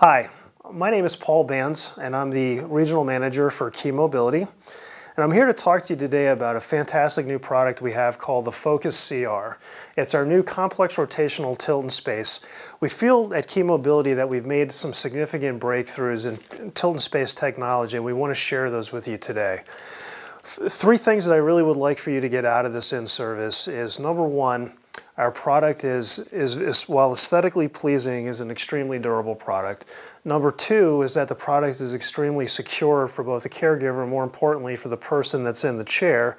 Hi, my name is Paul Bands, and I'm the Regional Manager for Key Mobility. And I'm here to talk to you today about a fantastic new product we have called the Focus CR. It's our new complex rotational tilt in space. We feel at Key Mobility that we've made some significant breakthroughs in tilt in space technology, and we want to share those with you today. Three things that I really would like for you to get out of this in-service is, number one, our product is while aesthetically pleasing, is an extremely durable product. Number two is that the product is extremely secure for both the caregiver and, more importantly, for the person that's in the chair.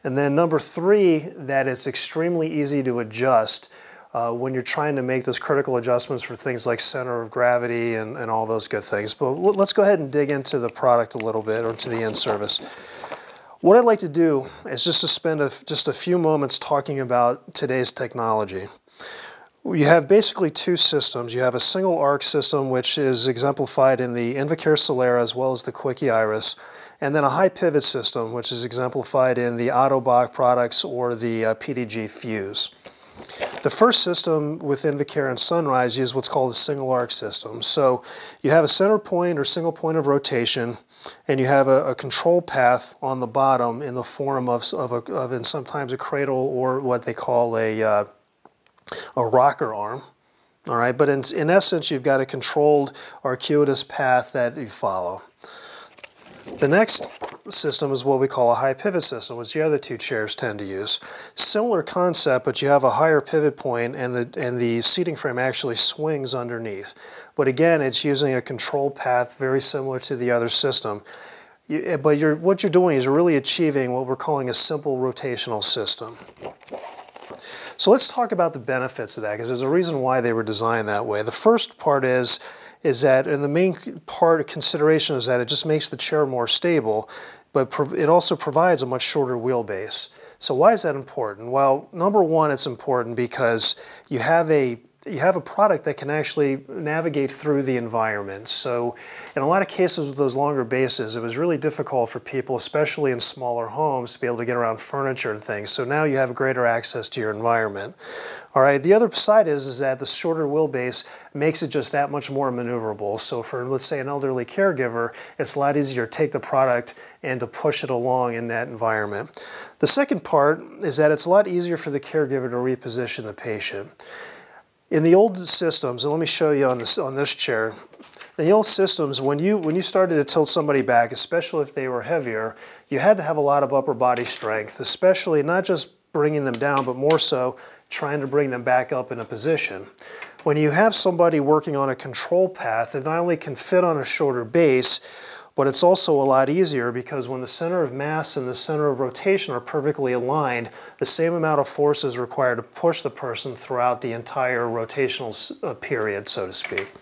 And then number three, that it's extremely easy to adjust when you're trying to make those critical adjustments for things like center of gravity and all those good things. But let's go ahead and dig into the product a little bit, or to the in-service. What I'd like to do is just to spend just a few moments talking about today's technology. You have basically two systems. You have a single arc system, which is exemplified in the Invacare Solera as well as the Quickie Iris, and then a high pivot system, which is exemplified in the Ottobock products or the PDG Fuse. The first system with Invacare and Sunrise uses what's called a single arc system. So you have a center point or single point of rotation, and you have a control path on the bottom in the form of sometimes a cradle, or what they call a rocker arm. All right, but in essence, you've got a controlled arcuitous path that you follow. The next system is what we call a high pivot system, which the other two chairs tend to use. Similar concept, but you have a higher pivot point, and the seating frame actually swings underneath. But again, it's using a control path very similar to the other system. What you're doing is really achieving what we're calling a simple rotational system. So let's talk about the benefits of that, because there's a reason why they were designed that way. The first part is that, and the main part of consideration is that it just makes the chair more stable, but it also provides a much shorter wheelbase. So why is that important? Well, number one, it's important because you have a product that can actually navigate through the environment. So in a lot of cases with those longer bases, it was really difficult for people, especially in smaller homes, to be able to get around furniture and things. So now you have greater access to your environment. All right, the other side is that the shorter wheelbase makes it just that much more maneuverable. So for, let's say, an elderly caregiver, it's a lot easier to take the product and to push it along in that environment. The second part is that it's a lot easier for the caregiver to reposition the patient. In the old systems, and let me show you on this chair, in the old systems, when you started to tilt somebody back, especially if they were heavier, you had to have a lot of upper body strength, especially not just bringing them down, but more so trying to bring them back up in a position. When you have somebody working on a control path, it not only can fit on a shorter base, but it's also a lot easier, because when the center of mass and the center of rotation are perfectly aligned, the same amount of force is required to push the person throughout the entire rotational period, so to speak.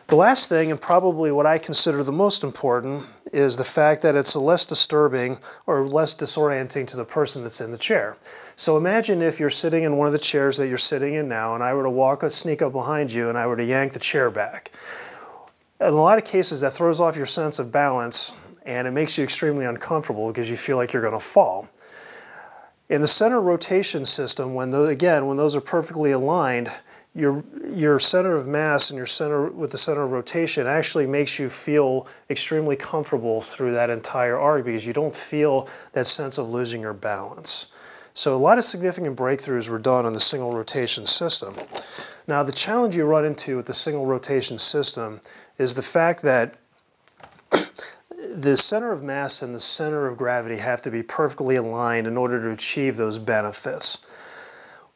The last thing, and probably what I consider the most important, is the fact that it's less disturbing or less disorienting to the person that's in the chair. So imagine if you're sitting in one of the chairs that you're sitting in now, and I were to sneak up behind you and I were to yank the chair back. In a lot of cases, that throws off your sense of balance, and it makes you extremely uncomfortable because you feel like you're going to fall. In the center rotation system, when those are perfectly aligned, your center of mass and your center with the center of rotation actually makes you feel extremely comfortable through that entire arc, because you don't feel that sense of losing your balance. So a lot of significant breakthroughs were done on the single rotation system. Now, the challenge you run into with the single rotation system is the fact that the center of mass and the center of gravity have to be perfectly aligned in order to achieve those benefits.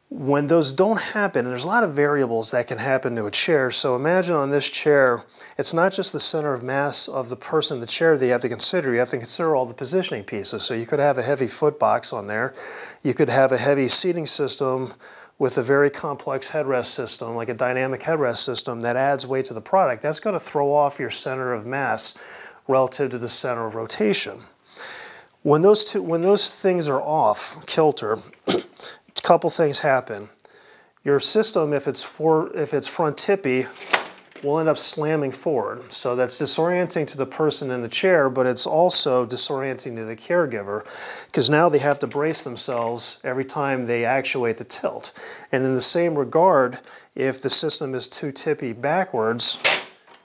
When those don't happen, and there's a lot of variables that can happen to a chair, so imagine on this chair, it's not just the center of mass of the person in the chair that you have to consider all the positioning pieces. So you could have a heavy foot box on there, you could have a heavy seating system with a very complex headrest system, like a dynamic headrest system that adds weight to the product. That's going to throw off your center of mass relative to the center of rotation. When those things are off kilter, a couple things happen. Your system, if it's front tippy, will end up slamming forward. So that's disorienting to the person in the chair, but it's also disorienting to the caregiver, because now they have to brace themselves every time they actuate the tilt. And in the same regard, if the system is too tippy backwards,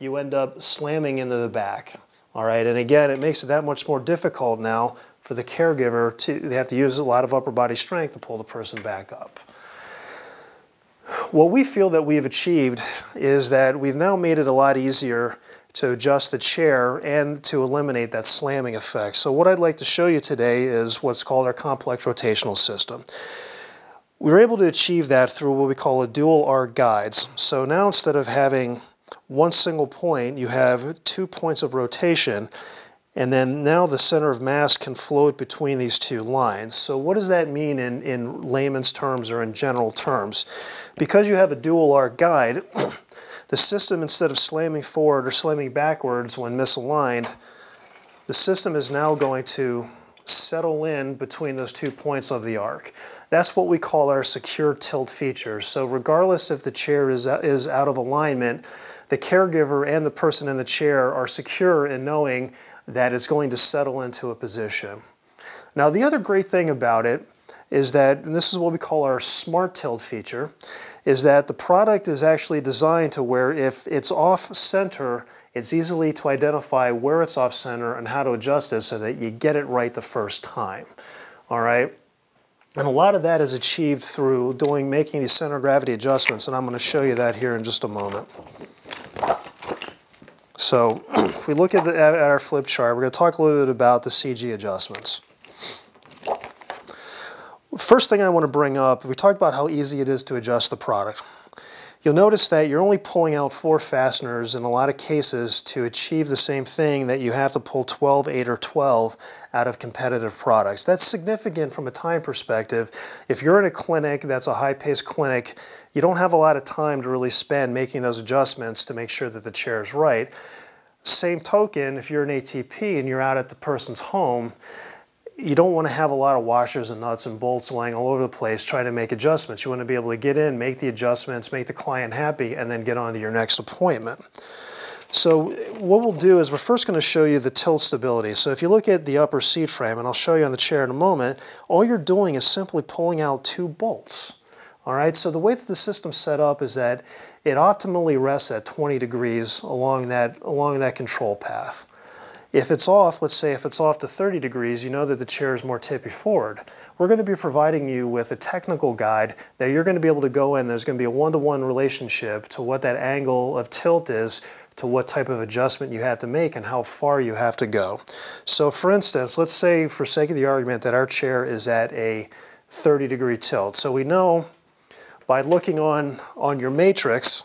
you end up slamming into the back. All right, and again, it makes it that much more difficult now for the caregiver they have to use a lot of upper body strength to pull the person back up. What we feel that we've achieved is that we've now made it a lot easier to adjust the chair and to eliminate that slamming effect. So what I'd like to show you today is what's called our complex rotational system. We were able to achieve that through what we call a dual arc guides. So now instead of having one single point, you have 2 points of rotation, and then now the center of mass can float between these 2 lines. So what does that mean in layman's terms or in general terms? Because you have a dual arc guide, the system, instead of slamming forward or slamming backwards when misaligned, the system is now going to settle in between those 2 points of the arc. That's what we call our secure tilt feature. So regardless if the chair is out of alignment, the caregiver and the person in the chair are secure in knowing that it's going to settle into a position. Now the other great thing about it is that, and this is what we call our smart tilt feature, is that the product is actually designed to where if it's off center, it's easily to identify where it's off center and how to adjust it so that you get it right the first time. All right? And a lot of that is achieved through making these center of gravity adjustments, and I'm going to show you that here in just a moment. So if we look at our flip chart, we're going to talk a little bit about the CG adjustments. First thing I want to bring up, we talked about how easy it is to adjust the product. You'll notice that you're only pulling out 4 fasteners in a lot of cases to achieve the same thing that you have to pull 12, 8, or 12 out of competitive products. That's significant from a time perspective. If you're in a clinic that's a high-paced clinic, you don't have a lot of time to really spend making those adjustments to make sure that the chair is right. Same token, if you're an ATP and you're out at the person's home, you don't want to have a lot of washers and nuts and bolts lying all over the place trying to make adjustments. You want to be able to get in, make the adjustments, make the client happy, and then get on to your next appointment. So what we'll do is we're first going to show you the tilt stability. So if you look at the upper seat frame, and I'll show you on the chair in a moment, all you're doing is simply pulling out 2 bolts. All right, so the way that the system's set up is that it optimally rests at 20 degrees along that control path. If it's off, let's say if it's off to 30 degrees, you know that the chair is more tippy forward. We're going to be providing you with a technical guide that you're going to be able to go in. There's going to be a one-to-one relationship to what that angle of tilt is, to what type of adjustment you have to make and how far you have to go. So for instance, let's say for sake of the argument that our chair is at a 30-degree tilt. So we know by looking on your matrix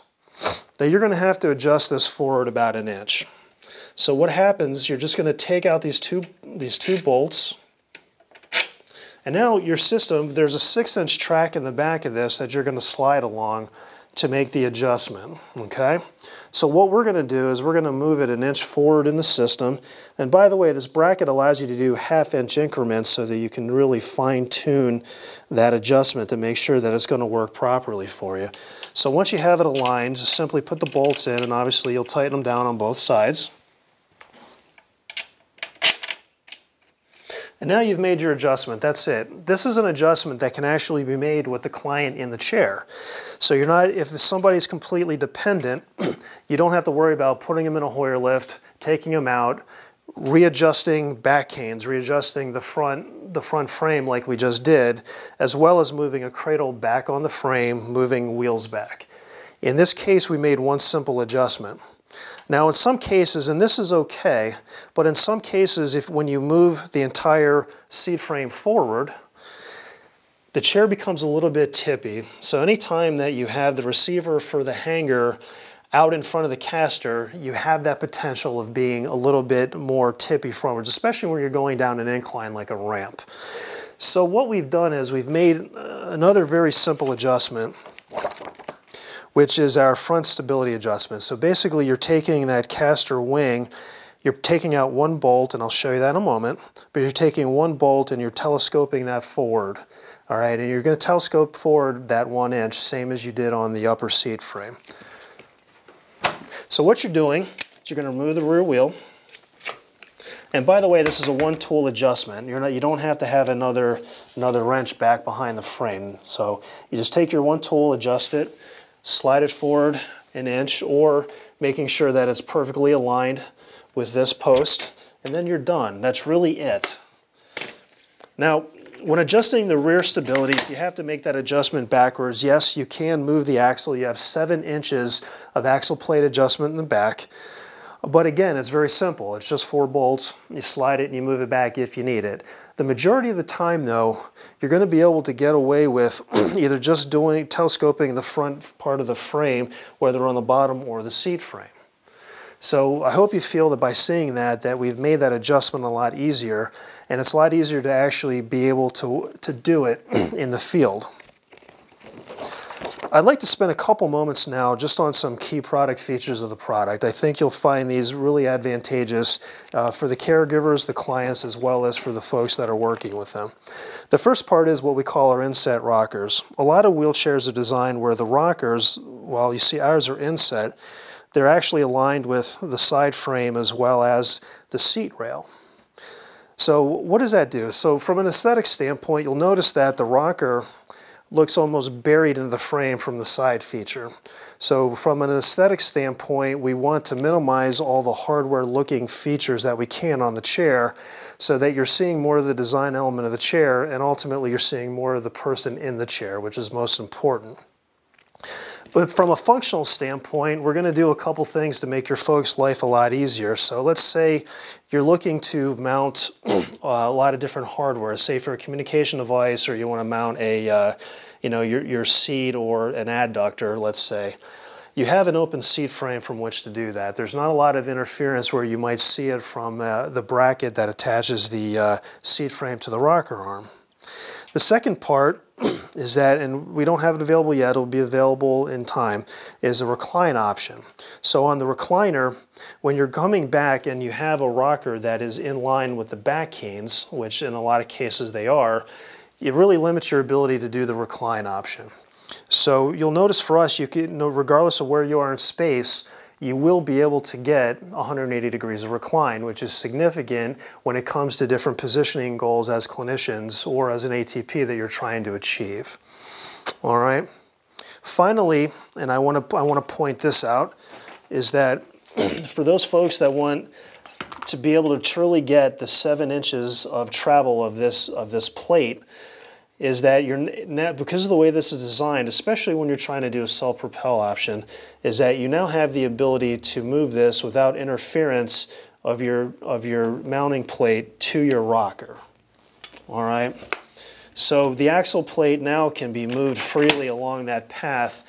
that you're going to have to adjust this forward about 1 inch. So what happens, you're just going to take out these two bolts, and now your system, there's a 6-inch track in the back of this that you're going to slide along to make the adjustment, okay? So what we're going to do is we're going to move it 1 inch forward in the system, and by the way, this bracket allows you to do 1/2 inch increments so that you can really fine-tune that adjustment to make sure that it's going to work properly for you. So once you have it aligned, just simply put the bolts in, and obviously you'll tighten them down on both sides. And now you've made your adjustment, that's it. This is an adjustment that can actually be made with the client in the chair. So you're not, if somebody's completely dependent, you don't have to worry about putting them in a Hoyer lift, taking them out, readjusting back canes, readjusting the front frame like we just did, as well as moving a cradle back on the frame, moving wheels back. In this case, we made one simple adjustment. Now in some cases, and this is okay, but in some cases when you move the entire seat frame forward, the chair becomes a little bit tippy. So anytime that you have the receiver for the hanger out in front of the caster, you have that potential of being a little bit more tippy forwards, especially when you're going down an incline like a ramp. So what we've done is we've made another very simple adjustment, which is our front stability adjustment. So basically you're taking that caster wing, you're taking out 1 bolt, and I'll show you that in a moment, but you're taking 1 bolt and you're telescoping that forward. All right, and you're going to telescope forward that 1 inch, same as you did on the upper seat frame. So what you're doing is you're going to remove the rear wheel. And by the way, this is a 1-tool adjustment. You don't have to have another wrench back behind the frame. So you just take your 1 tool, adjust it, slide it forward, an inch, or making sure that it's perfectly aligned with this post, and then you're done. That's really it. Now, when adjusting the rear stability, if you have to make that adjustment backwards, yes, you can move the axle. You have 7 inches of axle plate adjustment in the back. But again, it's very simple. It's just 4 bolts. You slide it and you move it back if you need it. The majority of the time, though, you're going to be able to get away with either just telescoping the front part of the frame, whether on the bottom or the seat frame. So I hope you feel that by seeing that we've made that adjustment a lot easier, and it's a lot easier to actually be able to do it in the field. I'd like to spend a couple moments now just on some key product features of the product. I think you'll find these really advantageous for the caregivers, the clients, as well as for the folks that are working with them. The first part is what we call our inset rockers. A lot of wheelchairs are designed where the rockers, while you see ours are inset, they're actually aligned with the side frame as well as the seat rail. So what does that do? So from an aesthetic standpoint, you'll notice that the rocker looks almost buried into the frame from the side feature. So from an aesthetic standpoint, we want to minimize all the hardware looking features that we can on the chair so that you're seeing more of the design element of the chair, and ultimately you're seeing more of the person in the chair, which is most important. But from a functional standpoint, we're going to do a couple things to make your folks' life a lot easier. So let's say you're looking to mount a lot of different hardware, say for a communication device, or you want to mount a, your seat or an adductor, let's say. You have an open seat frame from which to do that. There's not a lot of interference where you might see it from the bracket that attaches the seat frame to the rocker arm. The second part is that, and we don't have it available yet, it'll be available in time, is a recline option. So on the recliner, when you're coming back and you have a rocker that is in line with the back canes, which in a lot of cases they are, it really limits your ability to do the recline option. So you'll notice for us, you can, regardless of where you are in space, you will be able to get 180 degrees of recline, which is significant when it comes to different positioning goals as clinicians or as an ATP that you're trying to achieve. All right. Finally, and I want to point this out, is that for those folks that want to be able to truly get the 7 inches of travel of this plate, is that because of the way this is designed, especially when you're trying to do a self-propel option, is that you now have the ability to move this without interference of your mounting plate to your rocker. All right. So the axle plate now can be moved freely along that path,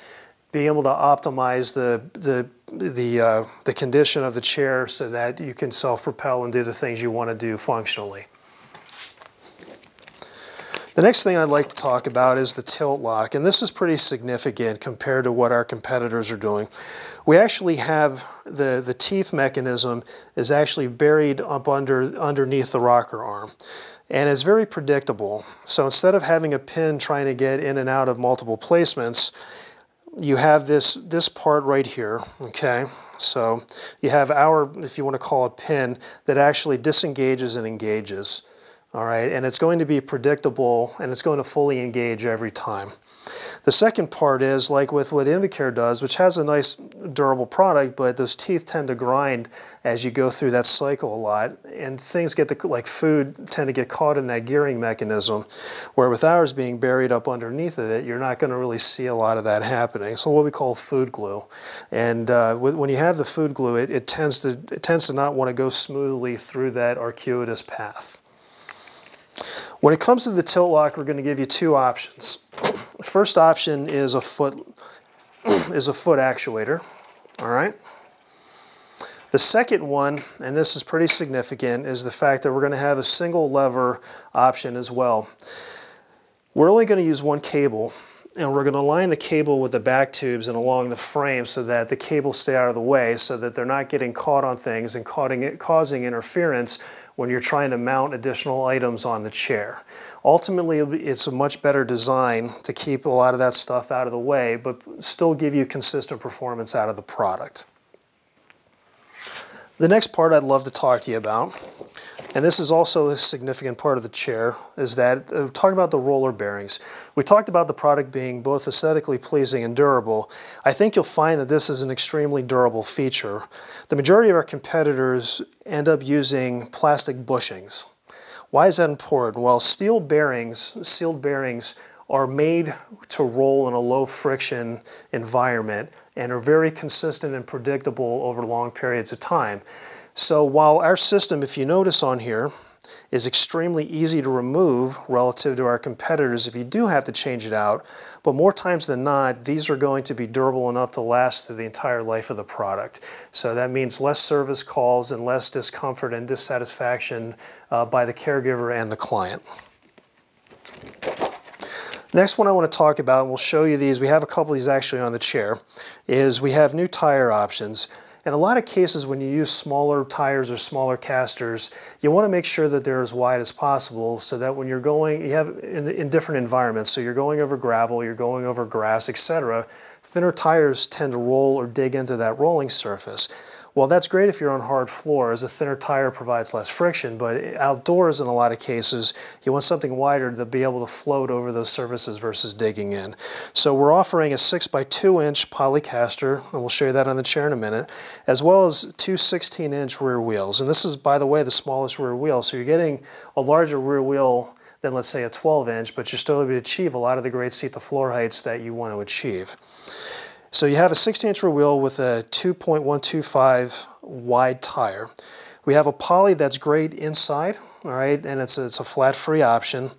being able to optimize the condition of the chair so that you can self-propel and do the things you want to do functionally. The next thing I'd like to talk about is the tilt lock, and this is pretty significant compared to what our competitors are doing. We actually have the teeth mechanism is actually buried up underneath the rocker arm, and it's very predictable. So instead of having a pin trying to get in and out of multiple placements, you have this part right here, okay? So you have our, if you want to call it, pin that actually disengages and engages. All right, and it's going to be predictable and it's going to fully engage every time. The second part is like with what Invacare does, which has a nice durable product, but those teeth tend to grind as you go through that cycle a lot, and things like food tend to get caught in that gearing mechanism, where with ours being buried up underneath of it, you're not going to really see a lot of that happening. So what we call food glue. And when you have the food glue, it tends to not want to go smoothly through that arcuitous path. When it comes to the tilt lock, we're going to give you 2 options. The first option is a foot actuator. All right. The second one, and this is pretty significant, is the fact that we're going to have a single lever option as well. We're only going to use 1 cable, and we're going to line the cable with the back tubes and along the frame so that the cables stay out of the way, so that they're not getting caught on things and causing interference when you're trying to mount additional items on the chair. Ultimately, it's a much better design to keep a lot of that stuff out of the way, but still give you consistent performance out of the product. The next part I'd love to talk to you about and this is also a significant part of the chair, is that, talking about the roller bearings. We talked about the product being both aesthetically pleasing and durable. I think you'll find that this is an extremely durable feature. The majority of our competitors end up using plastic bushings. Why is that important? Well, sealed bearings are made to roll in a low friction environment and are very consistent and predictable over long periods of time. So while our system, if you notice on here, is extremely easy to remove relative to our competitors if you do have to change it out, but more times than not, these are going to be durable enough to last through the entire life of the product. So that means less service calls and less discomfort and dissatisfaction by the caregiver and the client. Next one I want to talk about, and we'll show you these, we have a couple of these actually on the chair, is we have new tire options. In a lot of cases when you use smaller tires or smaller casters, you want to make sure that they're as wide as possible so that when you're going, you have in different environments, so you're going over gravel, you're going over grass, etc., thinner tires tend to roll or dig into that rolling surface. Well, that's great if you're on hard floors. A thinner tire provides less friction, but outdoors in a lot of cases, you want something wider to be able to float over those surfaces versus digging in. So we're offering a 6x2-inch polycaster, and we'll show you that on the chair in a minute, as well as two 16-inch rear wheels. And this is, by the way, the smallest rear wheel, so you're getting a larger rear wheel than, let's say, a 12-inch, but you're still able to achieve a lot of the great seat-to-floor heights that you want to achieve. So you have a 16-inch rear wheel with a 2.125 wide tire. We have a poly that's great inside, all right, and it's a flat free option. It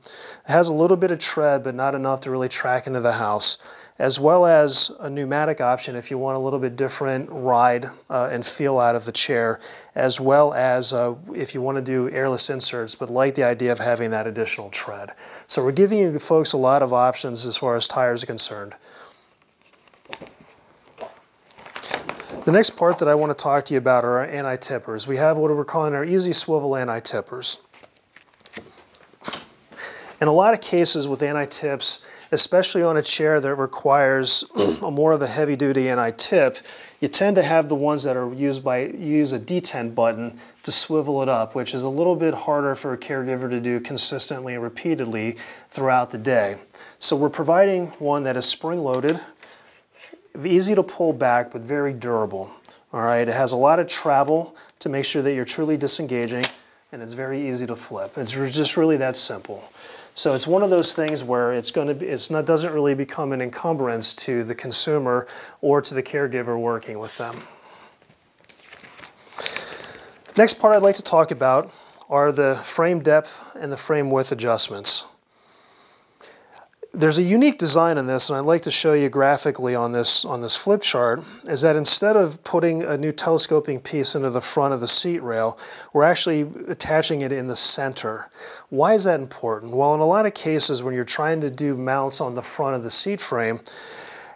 has a little bit of tread, but not enough to really track into the house, as well as a pneumatic option if you want a little bit different ride and feel out of the chair, as well as if you want to do airless inserts, but like the idea of having that additional tread. So we're giving you folks a lot of options as far as tires are concerned. The next part that I want to talk to you about are our anti-tippers. We have what we're calling our Easy Swivel anti-tippers. In a lot of cases with anti-tips, especially on a chair that requires more of a heavy-duty anti-tip, you tend to have the ones that are use a detent button to swivel it up, which is a little bit harder for a caregiver to do consistently and repeatedly throughout the day. So we're providing one that is spring-loaded, easy to pull back, but very durable. All right, it has a lot of travel to make sure that you're truly disengaging, and it's very easy to flip. It's just really that simple. So it's one of those things where doesn't really become an encumbrance to the consumer or to the caregiver working with them. Next part I'd like to talk about are the frame depth and the frame width adjustments. There's a unique design in this, and I'd like to show you graphically on this flip chart, is that instead of putting a new telescoping piece into the front of the seat rail, we're actually attaching it in the center. Why is that important? Well, in a lot of cases when you're trying to do mounts on the front of the seat frame,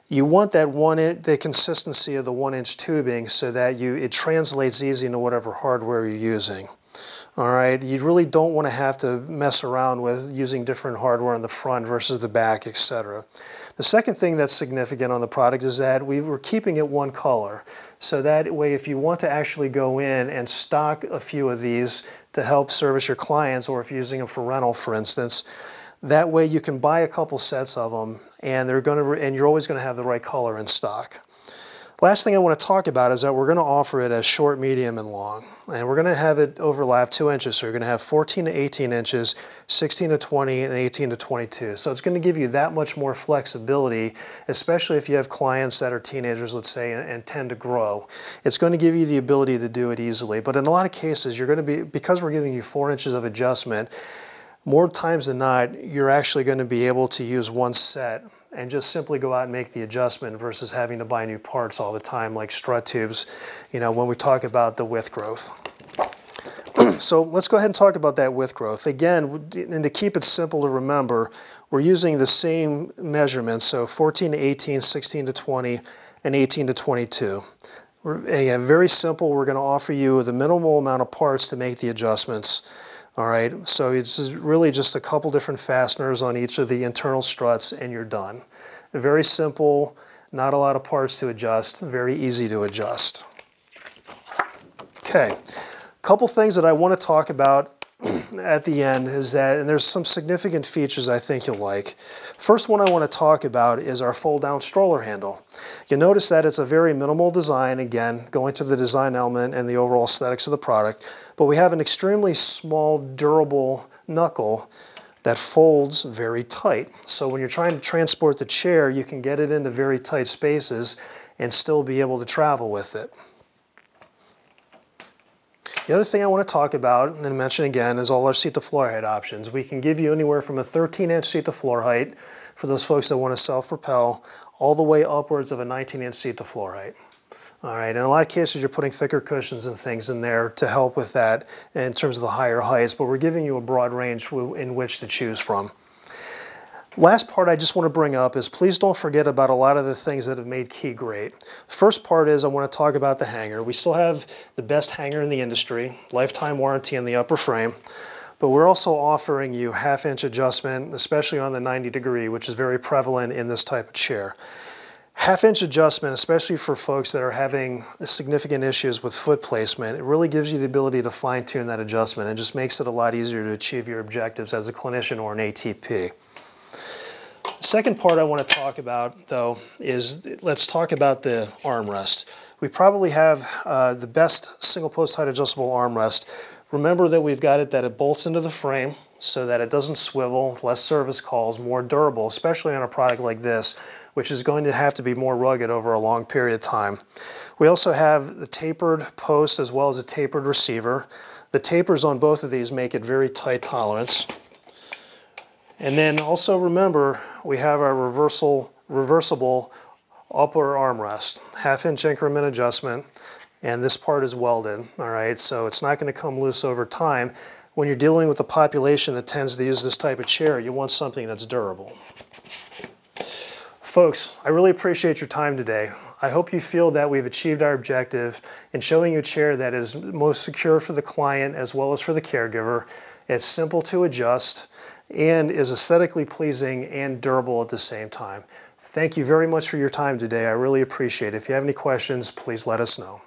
you want the consistency of the 1-inch tubing so that it translates easy into whatever hardware you're using. All right, you really don't want to have to mess around with using different hardware on the front versus the back, etc. The second thing that's significant on the product is that we're keeping it one color. So that way, if you want to actually go in and stock a few of these to help service your clients, or if you're using them for rental, for instance, that way you can buy a couple sets of them, and you're always going to have the right color in stock. Last thing I want to talk about is that we're going to offer it as short, medium, and long. And we're going to have it overlap 2 inches. So you're going to have 14 to 18 inches, 16 to 20, and 18 to 22. So it's going to give you that much more flexibility, especially if you have clients that are teenagers, let's say, and tend to grow. It's going to give you the ability to do it easily. But in a lot of cases, you're going to be, because we're giving you 4 inches of adjustment, more times than not, you're actually going to be able to use one set and just simply go out and make the adjustment versus having to buy new parts all the time, like strut tubes, when we talk about the width growth. So let's go ahead and talk about that width growth. Again, and to keep it simple to remember, we're using the same measurements, so 14 to 18, 16 to 20, and 18 to 22. Again, very simple. We're going to offer you the minimal amount of parts to make the adjustments. All right, so it's really just a couple different fasteners on each of the internal struts and you're done. Very simple, not a lot of parts to adjust, very easy to adjust. Okay, a couple things that I want to talk about at the end is that, and there's some significant features I think you'll like. First one I want to talk about is our fold-down stroller handle. You'll notice that it's a very minimal design, again, going to the design element and the overall aesthetics of the product, but we have an extremely small, durable knuckle that folds very tight. So when you're trying to transport the chair, you can get it into very tight spaces and still be able to travel with it. The other thing I want to talk about and mention again is all our seat-to-floor height options. We can give you anywhere from a 13-inch seat-to-floor height for those folks that want to self-propel, all the way upwards of a 19-inch seat-to-floor height. All right, in a lot of cases you're putting thicker cushions and things in there to help with that in terms of the higher heights, but we're giving you a broad range in which to choose from. Last part I just want to bring up is please don't forget about a lot of the things that have made Key great. First part is I want to talk about the hanger. We still have the best hanger in the industry, lifetime warranty in the upper frame, but we're also offering you half-inch adjustment, especially on the 90-degree, which is very prevalent in this type of chair. Half-inch adjustment, especially for folks that are having significant issues with foot placement, it really gives you the ability to fine-tune that adjustment and just makes it a lot easier to achieve your objectives as a clinician or an ATP. The second part I want to talk about, though, is let's talk about the armrest. We probably have the best single post height adjustable armrest. Remember that we've got it that it bolts into the frame so that it doesn't swivel, less service calls, more durable, especially on a product like this, which is going to have to be more rugged over a long period of time. We also have the tapered post as well as a tapered receiver. The tapers on both of these make it very tight tolerance. And then also remember, we have our reversible upper armrest, half-inch increment adjustment, and this part is welded, all right? So it's not going to come loose over time. When you're dealing with a population that tends to use this type of chair, you want something that's durable. Folks, I really appreciate your time today. I hope you feel that we've achieved our objective in showing you a chair that is most secure for the client as well as for the caregiver. It's simple to adjust and is aesthetically pleasing and durable at the same time. Thank you very much for your time today. I really appreciate it. If you have any questions, please let us know.